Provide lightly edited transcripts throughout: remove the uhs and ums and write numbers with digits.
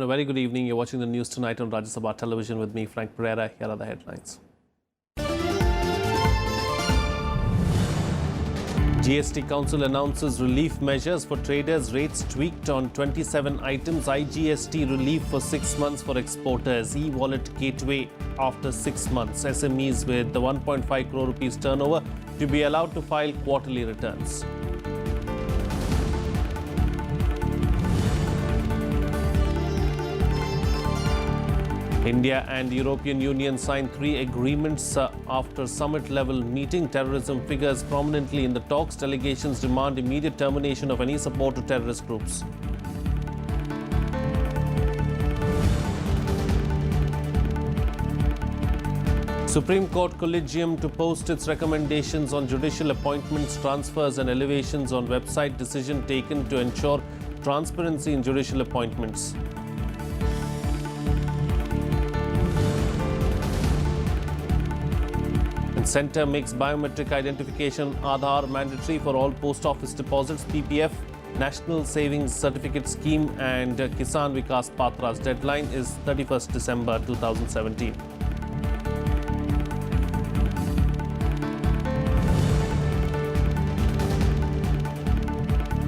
a very good evening. You're watching the news tonight on Rajya Sabha television with me, Frank Pereira. Here are the headlines. GST Council announces relief measures for traders, rates tweaked on 27 items. IGST relief for 6 months for exporters. E-wallet gateway after 6 months. SMEs with the 1.5 crore rupees turnover to be allowed to file quarterly returns. India and European Union signed 3 agreements after summit-level meeting. Terrorism figures prominently in the talks. Delegations demand immediate termination of any support to terrorist groups. Supreme Court Collegium to post its recommendations on judicial appointments, transfers and elevations on website. Decision taken to ensure transparency in judicial appointments. Centre makes biometric identification Aadhaar mandatory for all post office deposits. PPF, National Savings Certificate Scheme and Kisan Vikas Patra's deadline is 31st December 2017.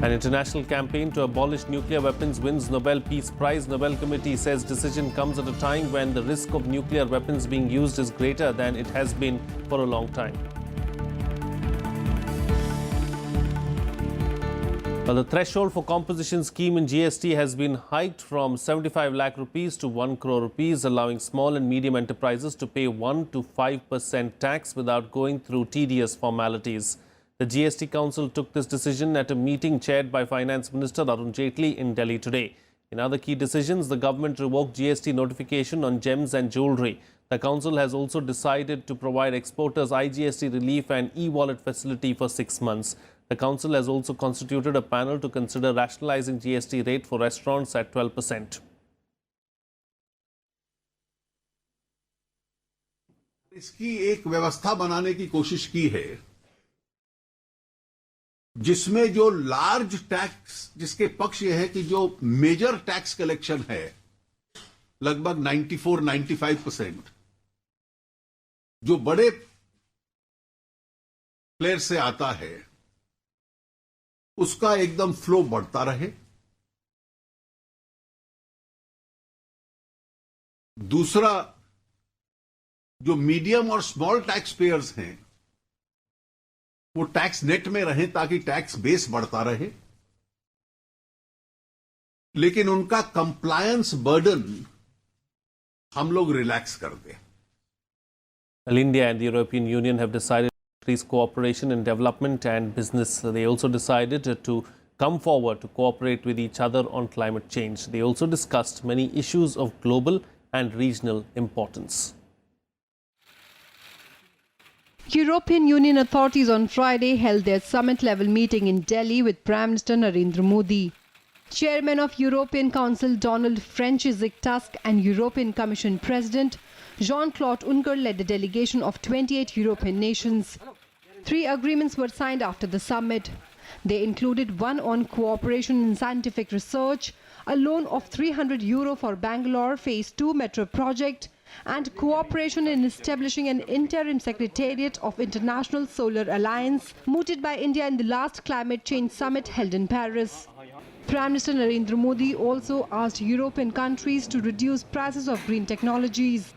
An international campaign to abolish nuclear weapons wins Nobel Peace Prize. Nobel Committee says decision comes at a time when the risk of nuclear weapons being used is greater than it has been for a long time. Well, the threshold for composition scheme in GST has been hiked from 75 lakh rupees to 1 crore rupees, allowing small and medium enterprises to pay 1 to 5% tax without going through tedious formalities. The GST Council took this decision at a meeting chaired by Finance Minister Arun Jaitley in Delhi today. In other key decisions, the government revoked GST notification on gems and jewellery. The Council has also decided to provide exporters IGST relief and e-wallet facility for 6 months. The Council has also constituted a panel to consider rationalising GST rate for restaurants at 12%. इसकी एक व्यवस्था बनाने की कोशिश की है जिसमें जो लार्ज टैक्स, जिसके पक्ष यह है कि जो मेजर टैक्स कलेक्शन है लगभग 94-95%, जो बड़े प्लेयर से आता है उसका एकदम फ्लो बढ़ता रहे। दूसरा, जो मीडियम और स्मॉल टैक्स पेयर्स हैं वो टैक्स नेट में रहे ताकि टैक्स बेस बढ़ता रहे, लेकिन उनका कंप्लायंस बर्डन हम लोग रिलैक्स कर दें। Well, India and the European Union have decided to increase cooperation in development and business. They also decided to come forward to cooperate with each other on climate change. They also discussed many issues of global and regional importance. European Union authorities on Friday held their summit-level meeting in Delhi with Prime Minister Narendra Modi. Chairman of European Council Donald Francisek Tusk and European Commission President Jean-Claude Juncker led a delegation of 28 European nations. 3 agreements were signed after the summit. They included one on cooperation in scientific research, a loan of €300 for Bangalore Phase 2 metro project, and cooperation in establishing an interim secretariat of International Solar Alliance, mooted by India in the last climate change summit held in Paris. Prime Minister Narendra Modi also asked European countries to reduce prices of green technologies.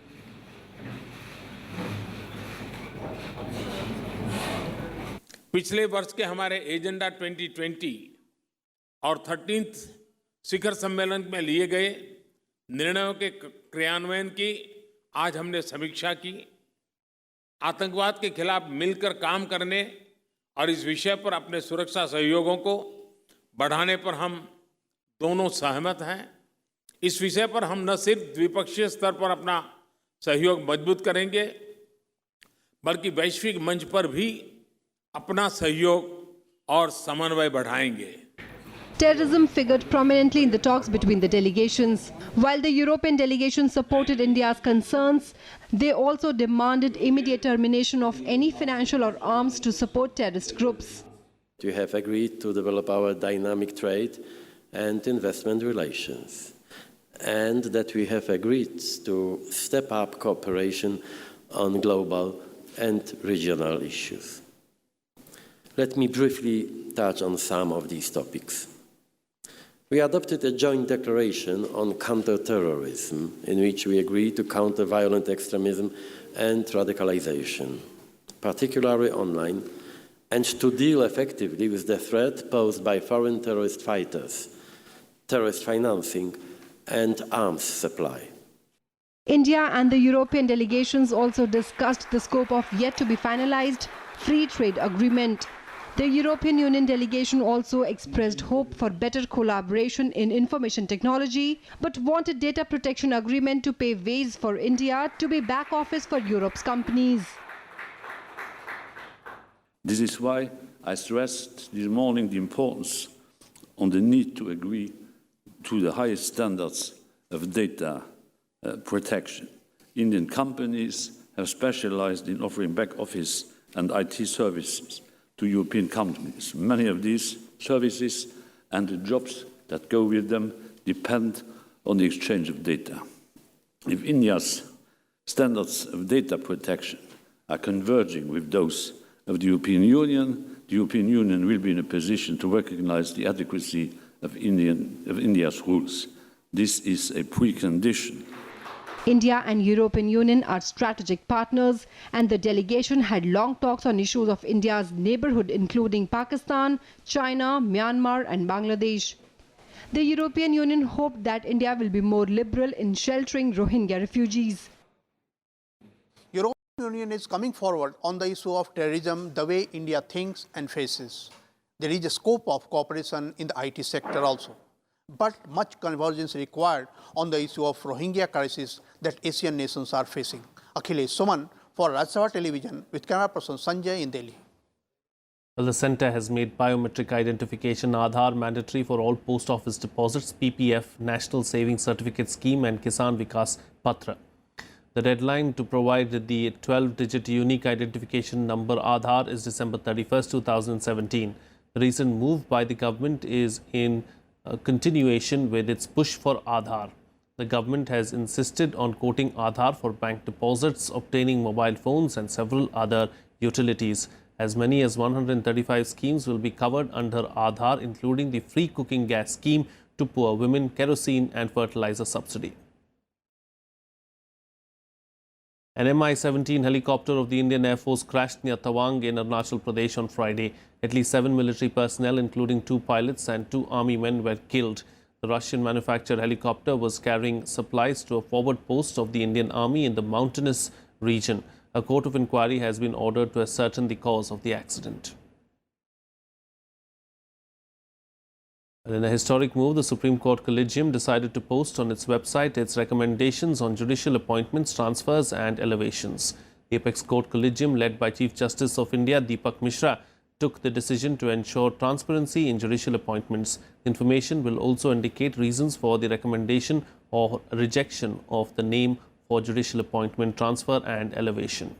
पिछले वर्ष के हमारे agenda 2020 और 13th शिखर सम्मेलन में लिए गए निर्णयों के क्रियान्वयन की आज हमने समीक्षा की। आतंकवाद के खिलाफ मिलकर काम करने और इस विषय पर अपने सुरक्षा सहयोगों को बढ़ाने पर हम दोनों सहमत हैं। इस विषय पर हम न सिर्फ द्विपक्षीय स्तर पर अपना सहयोग मजबूत करेंगे, बल्कि वैश्विक मंच पर भी अपना सहयोग और समन्वय बढ़ाएंगे। Terrorism figured prominently in the talks between the delegations. While the European delegation supported India's concerns, they also demanded immediate termination of any financial or arms to support terrorist groups. We have agreed to develop our dynamic trade and investment relations. and that we have agreed to step up cooperation on global and regional issues. Let me briefly touch on some of these topics. We adopted a joint declaration on counter-terrorism in which we agreed to counter violent extremism and radicalization, particularly online, and to deal effectively with the threat posed by foreign terrorist fighters, terrorist financing, and arms supply. India and the European delegations also discussed the scope of yet-to-be finalized free trade agreement. The European Union delegation also expressed hope for better collaboration in information technology, but wanted data protection agreement to pave ways for India to be back office for Europe's companies. This is why I stressed this morning the importance on the need to agree to the highest standards of data protection. Indian companies have specialized in offering back office and IT services to European companies. Many of these services and the jobs that go with them depend on the exchange of data. If India's standards of data protection are converging with those of the European Union will be in a position to recognize the adequacy of India's rules. This is a precondition. India and European Union are strategic partners, and the delegation had long talks on issues of India's neighborhood, including Pakistan, China, Myanmar and Bangladesh. The European Union hoped that India will be more liberal in sheltering Rohingya refugees. European Union is coming forward on the issue of terrorism the way India thinks and faces. There is a scope of cooperation in the IT sector also, but much convergence required on the issue of Rohingya crisis that Asian nations are facing. Akhilesh Suman for Rajya Television with camera person Sanjay in Delhi. Well, the centre has made biometric identification Aadhaar mandatory for all post office deposits, PPF, National Savings Certificate Scheme and Kisan Vikas Patra. The deadline to provide the 12-digit unique identification number Aadhaar is December 31st, 2017. The recent move by the government is in continuation with its push for Aadhaar. The government has insisted on quoting Aadhaar for bank deposits, obtaining mobile phones and several other utilities. As many as 135 schemes will be covered under Aadhaar, including the free cooking gas scheme to poor women, kerosene and fertilizer subsidy. An Mi-17 helicopter of the Indian Air Force crashed near Tawang in Arunachal Pradesh on Friday. At least 7 military personnel, including 2 pilots and 2 army men, were killed. The Russian-manufactured helicopter was carrying supplies to a forward post of the Indian Army in the mountainous region. A court of inquiry has been ordered to ascertain the cause of the accident. In a historic move, the Supreme Court Collegium decided to post on its website its recommendations on judicial appointments, transfers and elevations. The Apex Court Collegium, led by Chief Justice of India Deepak Mishra, took the decision to ensure transparency in judicial appointments. The information will also indicate reasons for the recommendation or rejection of the name for judicial appointment, transfer and elevation.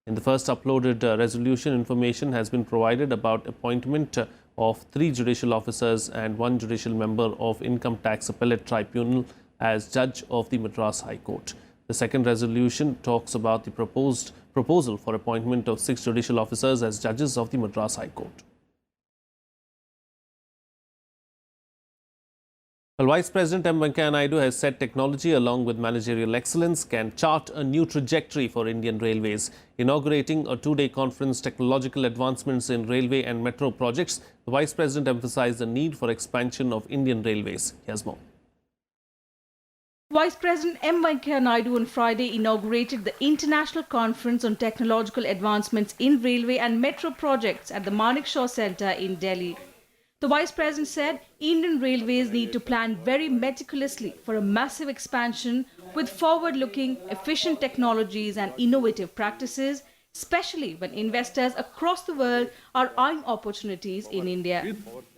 In the first uploaded resolution, information has been provided about appointment of 3 judicial officers and 1 judicial member of Income Tax Appellate Tribunal as judge of the Madras High Court. The second resolution talks about the proposal for appointment of 6 judicial officers as judges of the Madras High Court. Well, Vice President M. Venkaiah Naidu has said technology along with managerial excellence can chart a new trajectory for Indian Railways. Inaugurating a 2-day conference, Technological Advancements in Railway and Metro Projects, the Vice President emphasized the need for expansion of Indian Railways. Here's more. Vice President M. Venkaiah Naidu on Friday inaugurated the International Conference on Technological Advancements in Railway and Metro Projects at the Manekshaw Centre in Delhi. The Vice President said Indian Railways need to plan very meticulously for a massive expansion with forward-looking, efficient technologies and innovative practices, especially when investors across the world are eyeing opportunities in India.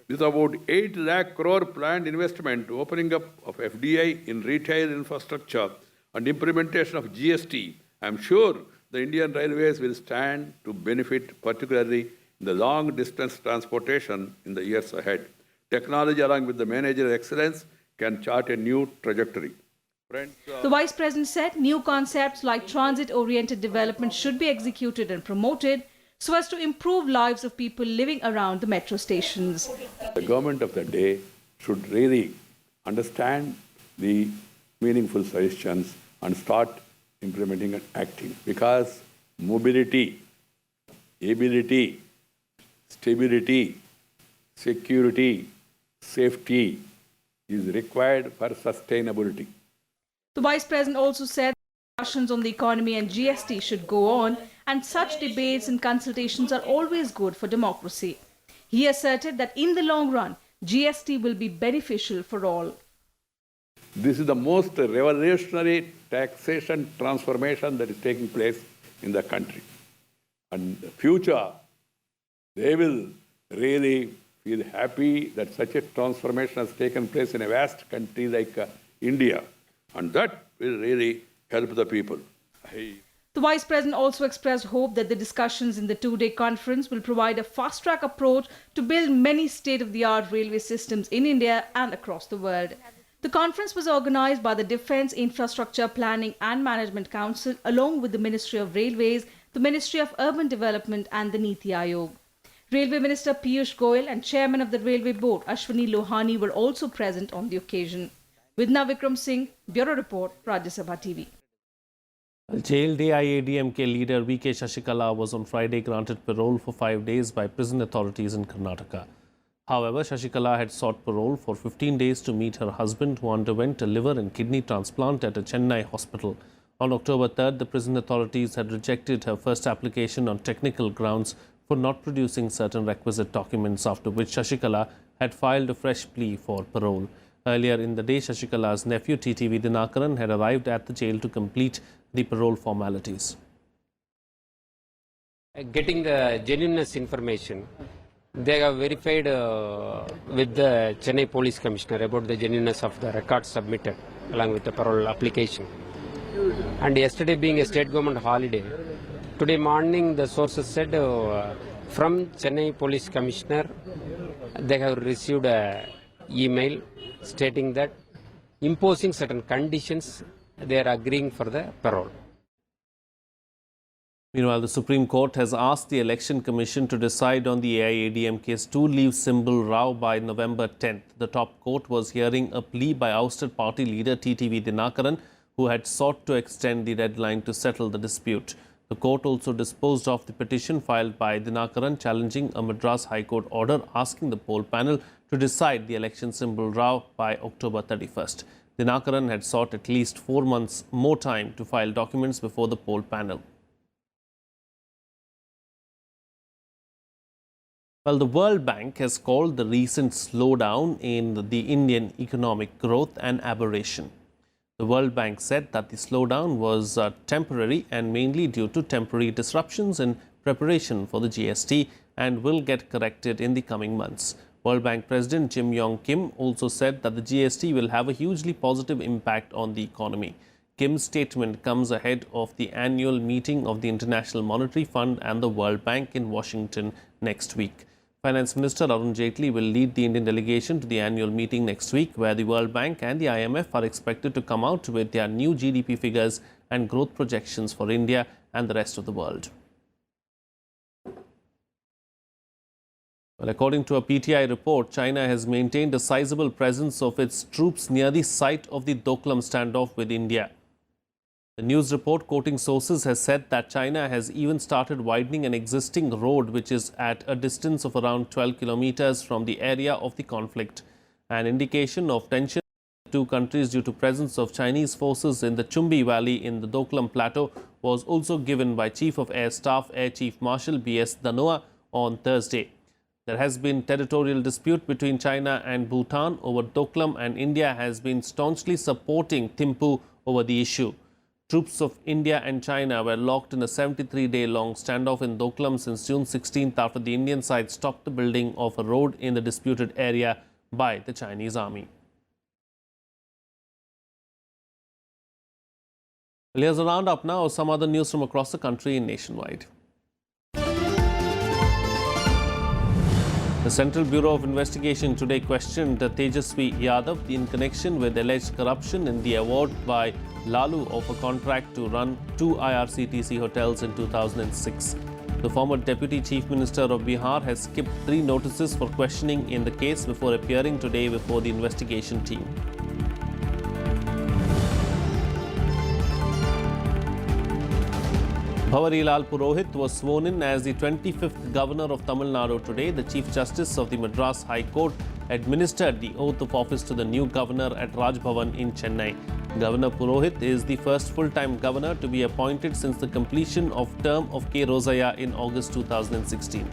With about 8 lakh crore planned investment, opening up of FDI in retail infrastructure and implementation of GST, I am sure the Indian Railways will stand to benefit, particularly in the long-distance transportation in the years ahead. Technology along with the managerial excellence can chart a new trajectory. Friends, The Vice President said new concepts like transit-oriented development should be executed and promoted so as to improve lives of people living around the metro stations. the government of the day should really understand the meaningful suggestions and start implementing and acting, because mobility, ability, stability, security, safety is required for sustainability. The Vice President also said discussions on the economy and GST should go on, and such debates and consultations are always good for democracy. He asserted that in the long run, GST will be beneficial for all. This is the most revolutionary taxation transformation that is taking place in the country. And in the future, they will really feel happy that such a transformation has taken place in a vast country like India. And that will really help the people. The Vice President also expressed hope that the discussions in the two-day conference will provide a fast-track approach to build many state-of-the-art railway systems in India and across the world. The conference was organized by the Defence Infrastructure Planning and Management Council along with the Ministry of Railways, the Ministry of Urban Development and the Niti Aayog. Railway Minister Piyush Goyal and Chairman of the Railway Board Ashwini Lohani were also present on the occasion. With Vikram Singh, Bureau Report, Rajya Sabha TV. Jailed AIADMK leader VK Shashikala was on Friday granted parole for 5 days by prison authorities in Karnataka. However, Shashikala had sought parole for 15 days to meet her husband, who underwent a liver and kidney transplant at a Chennai hospital. On October 3rd, the prison authorities had rejected her first application on technical grounds for not producing certain requisite documents, after which Shashikala had filed a fresh plea for parole. Earlier in the day, Shashikala's nephew TTV Dinakaran had arrived at the jail to complete the parole formalities. Getting the genuineness information, they have verified with the Chennai Police Commissioner about the genuineness of the records submitted along with the parole application. And yesterday being a state government holiday, today morning the sources said from Chennai Police Commissioner they have received an email stating that imposing certain conditions, they are agreeing for the parole. Meanwhile, the Supreme Court has asked the Election Commission to decide on the AIADMK's two-leaf symbol row by November 10th. The top court was hearing a plea by ousted party leader TTV Dinakaran, who had sought to extend the deadline to settle the dispute. The court also disposed of the petition filed by Dinakaran challenging a Madras High Court order asking the poll panel to decide the election symbol row by October 31st. Dinakaran had sought at least 4 months more time to file documents before the poll panel. Well, the World Bank has called the recent slowdown in the Indian economic growth an aberration. The World Bank said that the slowdown was temporary and mainly due to temporary disruptions in preparation for the GST and will get corrected in the coming months. World Bank President Jim Yong Kim also said that the GST will have a hugely positive impact on the economy. Kim's statement comes ahead of the annual meeting of the International Monetary Fund and the World Bank in Washington next week. Finance Minister Arun Jaitley will lead the Indian delegation to the annual meeting next week, where the World Bank and the IMF are expected to come out with their new GDP figures and growth projections for India and the rest of the world. Well, according to a PTI report, China has maintained a sizable presence of its troops near the site of the Doklam standoff with India. The news report, quoting sources, has said that China has even started widening an existing road which is at a distance of around 12 kilometers from the area of the conflict. An indication of tension between the two countries due to presence of Chinese forces in the Chumbi Valley in the Doklam Plateau was also given by Chief of Air Staff Air Chief Marshal B.S. Dhanoa on Thursday. There has been territorial dispute between China and Bhutan over Doklam, and India has been staunchly supporting Thimphu over the issue. Troops of India and China were locked in a 73-day-long standoff in Doklam since June 16th after the Indian side stopped the building of a road in the disputed area by the Chinese army. Well, here's a roundup now of some other news from across the country and nationwide. The The Central Bureau of Investigation today questioned Tejaswi Yadav in connection with alleged corruption in the award by Lalu of a contract to run 2 IRCTC hotels in 2006. The former Deputy Chief Minister of Bihar has skipped 3 notices for questioning in the case before appearing today before the investigation team. Bhavarilal Purohit was sworn in as the 25th Governor of Tamil Nadu today. The Chief Justice of the Madras High Court administered the oath of office to the new governor at Raj Bhavan in Chennai. Governor Purohit is the first full-time governor to be appointed since the completion of term of K. Rosaya in August 2016.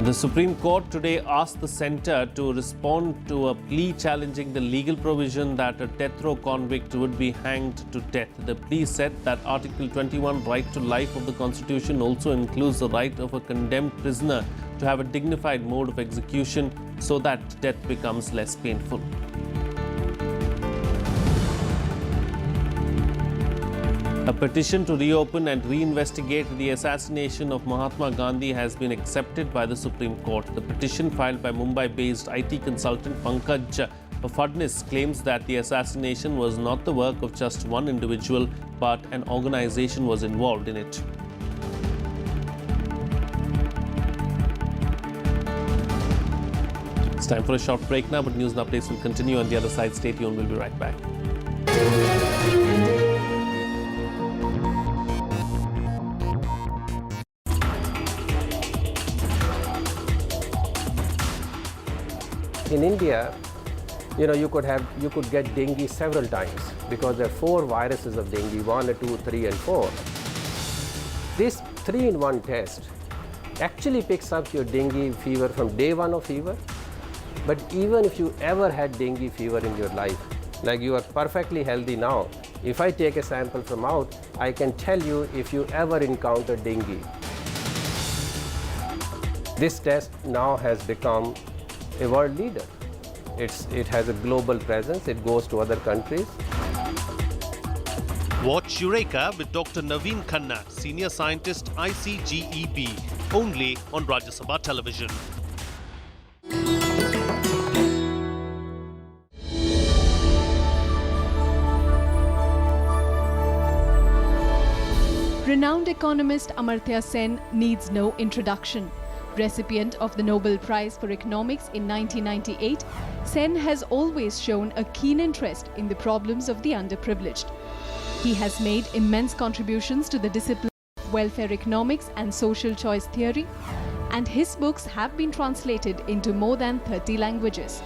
The Supreme Court today asked the centre to respond to a plea challenging the legal provision that a death row convict would be hanged to death. The plea said that Article 21 right to life of the Constitution also includes the right of a condemned prisoner to have a dignified mode of execution so that death becomes less painful. A petition to reopen and reinvestigate the assassination of Mahatma Gandhi has been accepted by the Supreme Court. The petition filed by Mumbai-based IT consultant Pankaj Phadnis claims that the assassination was not the work of just one individual, but an organization was involved in it. It's time for a short break now, but news and updates will continue on the other side. Stay tuned, we'll be right back. In India, you could get dengue several times because there are 4 viruses of dengue, 1, 2, 3, and 4. This 3-in-1 test actually picks up your dengue fever from day 1 of fever. But even if you ever had dengue fever in your life, like you are perfectly healthy now, if I take a sample from out, I can tell you if you ever encountered dengue. This test now has become a world leader. It has a global presence. It goes to other countries. Watch Eureka with Dr. Naveen Khanna, Senior Scientist, ICGEB, only on Rajya Sabha television. Renowned economist Amartya Sen needs no introduction. Recipient of the Nobel Prize for Economics in 1998, Sen has always shown a keen interest in the problems of the underprivileged. He has made immense contributions to the discipline of welfare economics and social choice theory, and his books have been translated into more than 30 languages.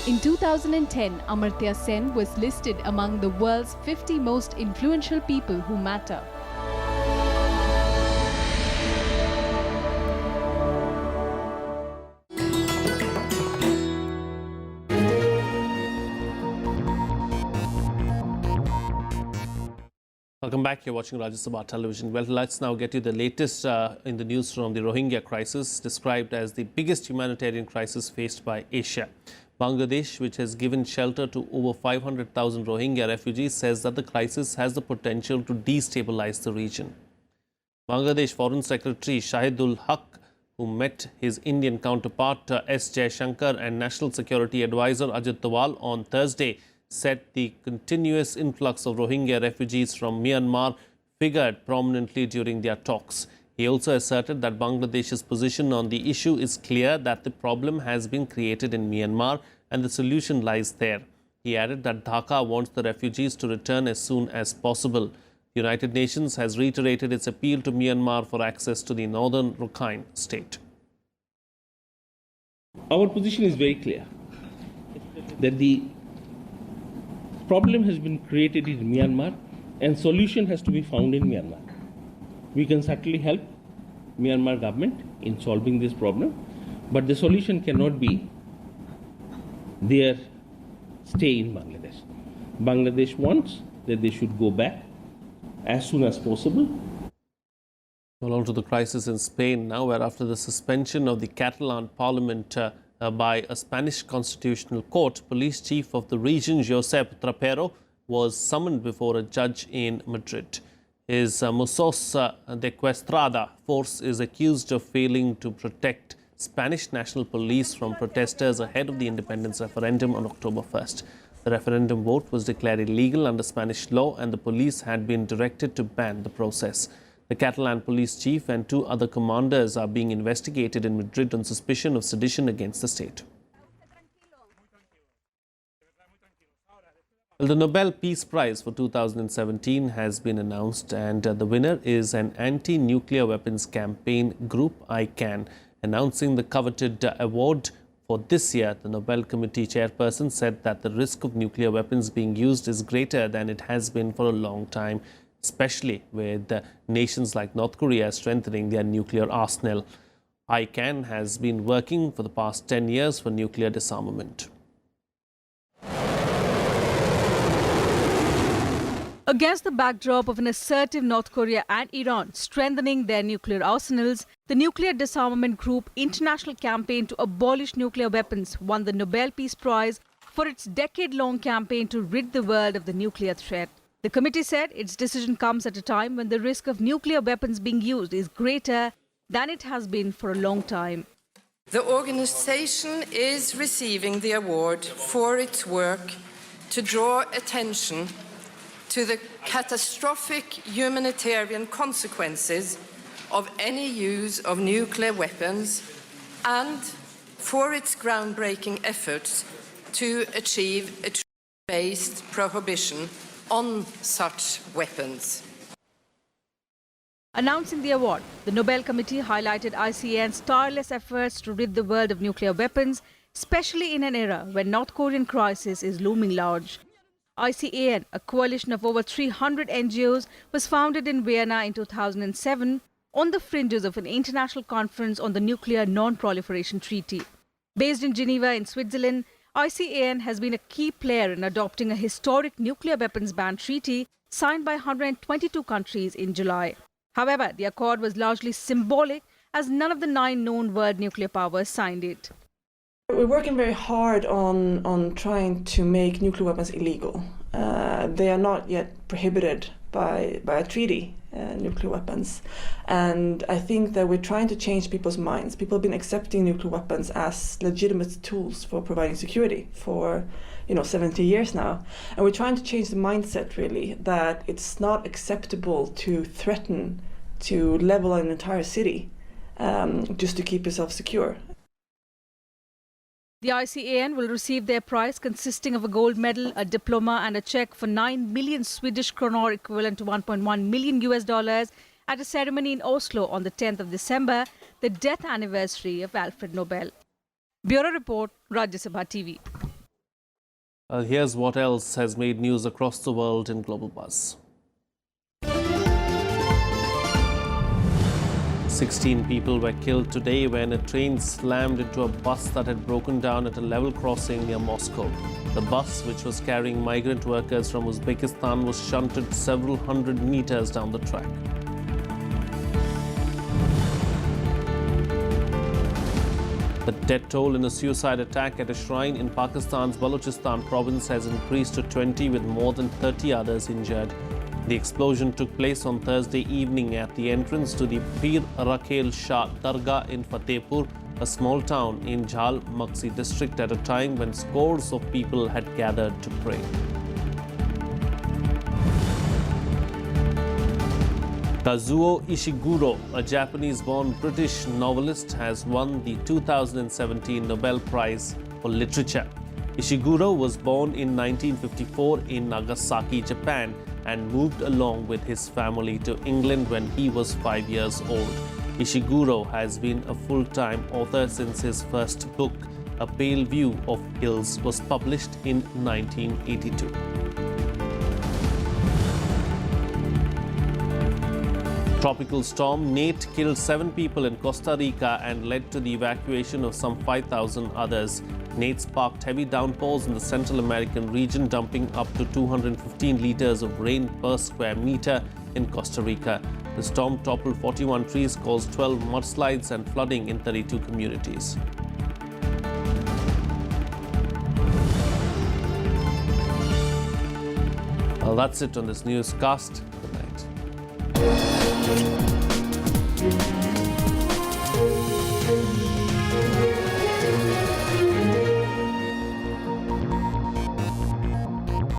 In 2010, Amartya Sen was listed among the world's 50 most influential people who matter. Welcome back. You're watching Rajya Sabha television. Well, let's now get you the latest in the news from the Rohingya crisis, described as the biggest humanitarian crisis faced by Asia. Bangladesh, which has given shelter to over 500,000 Rohingya refugees, says that the crisis has the potential to destabilize the region. Bangladesh Foreign Secretary Shahidul Haq, who met his Indian counterpart S. Jaishankar and National Security Advisor Ajit Doval on Thursday, said the continuous influx of Rohingya refugees from Myanmar figured prominently during their talks. He also asserted that Bangladesh's position on the issue is clear, that the problem has been created in Myanmar and the solution lies there. He added that Dhaka wants the refugees to return as soon as possible. The United Nations has reiterated its appeal to Myanmar for access to the northern Rakhine state. Our position is very clear, that the problem has been created in Myanmar and solution has to be found in Myanmar. We can certainly help Myanmar government in solving this problem, but the solution cannot be their stay in Bangladesh. Bangladesh wants that they should go back as soon as possible. Well, on to the crisis in Spain now, where after the suspension of the Catalan parliament by a Spanish constitutional court, police chief of the region, Josep Trapero, was summoned before a judge in Madrid. His Mossos de Questrada force is accused of failing to protect Spanish National Police from protesters ahead of the independence referendum on October 1st. The referendum vote was declared illegal under Spanish law and the police had been directed to ban the process. The Catalan police chief and 2 other commanders are being investigated in Madrid on suspicion of sedition against the state. Well, the Nobel Peace Prize for 2017 has been announced and the winner is an anti-nuclear weapons campaign group, ICAN. Announcing the coveted award for this year, the Nobel Committee chairperson said that the risk of nuclear weapons being used is greater than it has been for a long time, especially with nations like North Korea strengthening their nuclear arsenal. ICAN has been working for the past 10 years for nuclear disarmament. Against the backdrop of an assertive North Korea and Iran strengthening their nuclear arsenals, the Nuclear Disarmament Group International Campaign to Abolish Nuclear Weapons won the Nobel Peace Prize for its decade-long campaign to rid the world of the nuclear threat. The committee said its decision comes at a time when the risk of nuclear weapons being used is greater than it has been for a long time. The organization is receiving the award for its work to draw attention to the catastrophic humanitarian consequences of any use of nuclear weapons and for its groundbreaking efforts to achieve a truth-based prohibition on such weapons. Announcing the award, the Nobel Committee highlighted ICAN's tireless efforts to rid the world of nuclear weapons, especially in an era when North Korean crisis is looming large. ICAN, a coalition of over 300 NGOs, was founded in Vienna in 2007 on the fringes of an international conference on the Nuclear Non-Proliferation Treaty. Based in Geneva in Switzerland, ICAN has been a key player in adopting a historic nuclear weapons ban treaty signed by 122 countries in July. However, the accord was largely symbolic as none of the 9 known world nuclear powers signed it. We're working very hard on trying to make nuclear weapons illegal. They are not yet prohibited by a treaty, nuclear weapons. And I think that we're trying to change people's minds. People have been accepting nuclear weapons as legitimate tools for providing security for 70 years now. And we're trying to change the mindset, really, that it's not acceptable to threaten to level an entire city just to keep yourself secure. The ICAN will receive their prize consisting of a gold medal, a diploma and a check for 9 million Swedish kronor equivalent to $1.1 million at a ceremony in Oslo on the 10th of December, the death anniversary of Alfred Nobel. Bureau Report, Rajya Sabha TV. Here's what else has made news across the world in Global Buzz. 16 people were killed today when a train slammed into a bus that had broken down at a level crossing near Moscow. The bus, which was carrying migrant workers from Uzbekistan, was shunted several hundred meters down the track. The death toll in a suicide attack at a shrine in Pakistan's Balochistan province has increased to 20, with more than 30 others injured. The explosion took place on Thursday evening at the entrance to the Pir Rakhel Shah Dargah in Fatehpur, a small town in Jhal Maksi district, at a time when scores of people had gathered to pray. Kazuo Ishiguro, a Japanese-born British novelist, has won the 2017 Nobel Prize for Literature. Ishiguro was born in 1954 in Nagasaki, Japan, and moved along with his family to England when he was 5 years old. Ishiguro has been a full-time author since his first book, A Pale View of Hills, was published in 1982. Tropical storm Nate killed 7 people in Costa Rica and led to the evacuation of some 5,000 others. Nate sparked heavy downpours in the Central American region, dumping up to 215 liters of rain per square meter in Costa Rica. The storm toppled 41 trees, caused 12 mudslides and flooding in 32 communities. Well, that's it on this newscast. Good night.